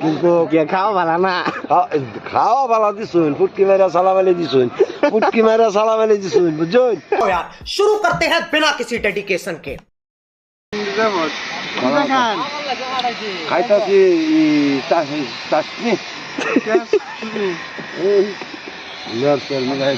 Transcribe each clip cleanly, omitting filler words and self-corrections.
কিন্তু খাওয়া ভালো না খাওয়া ভালো দিছুন ফুটকি মেরা সালাম আলাই দিছুন ফুটকি মেরা সালাম আলাই দিছুন বুঝছুন यार शुरू करते हैं बिना किसी डेडिकेशन के খাইতাছি চাটনি নরসের মিলাই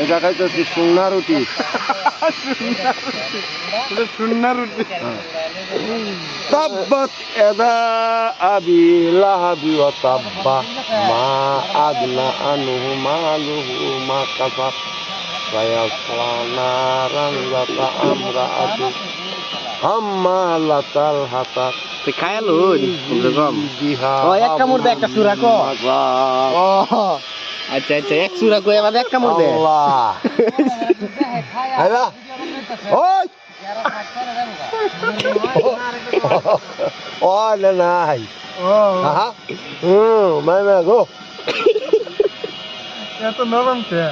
এটা খাইতেছি সুন্না রুটি তাব্বাত ইয়াদা আবি লাহাবি ওয়া তাব্বা মা আগনা আনহু মালুহু মা কাসাব সায়াসলা নারান যাতা আমরাআতু হাম্মালাতাল হাতাব তুই খায় লুন কম ও এক কামড় দে একটা সুরা কো ও আচ্ছা আচ্ছা এক সুরা কই আমাদের এক কামড় দে আল্লাহ আইবা ওই ও না নাই ও হ্যাঁ মাই মা গো এত নরম কে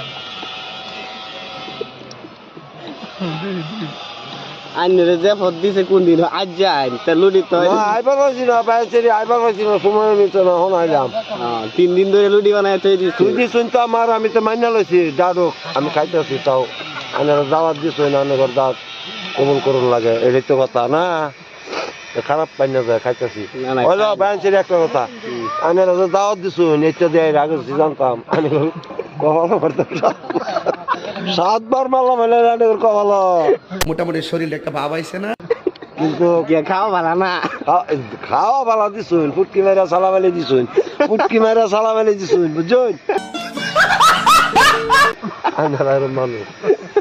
আইনরে যে ফদ দিছে কোন দিন আজ যাই তা লুডি তো আইবার হইছি না বাইছেরি আইবার হইছি না সময় নিতে না হন আইলাম 3 দিন ধরে লুডি বানায় তুই দিছিস তুই দিছুন তো আমার আমি তো মাইনা লইছি দাদুক আমি খাইতেছি তাও আনার দাওয়াত দিছুন আনার দাওয়াত কবুল করুন লাগে এটাই তো কথা না খারাপ পাই না যায় খাইতেছি হলো বাইছেরি একটা কথা আনার দাওয়াত দিছুন এটা দিয়ে আগে জানতাম আমি কখনো করতাম 7 বার মারলাম এলে রানের কপালো মোটামুটি শরীরে একটা ভাব আইছে না কিন্তু খাওয়া ভালো না খাওয়া ভালো দিছুন ফুটকি মেরা সালাম আলাই দিছুন ফুটকি মেরা সালাম আলাই দিছুন বুঝছুন আন্ধার মানুষ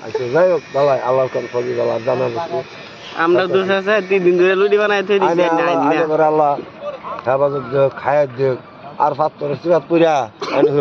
আচ্ছা যাই হোক বালাই আল্লাহর কাছে ফজি বালা জানা আমরা দোষ আছে 3 দিন ধরে লুডি বানায় তুই দিছিস আল্লাহ হেফাজত দেখ খায়াত দেখ আর ফাত্তর সিরাত পুরা কথা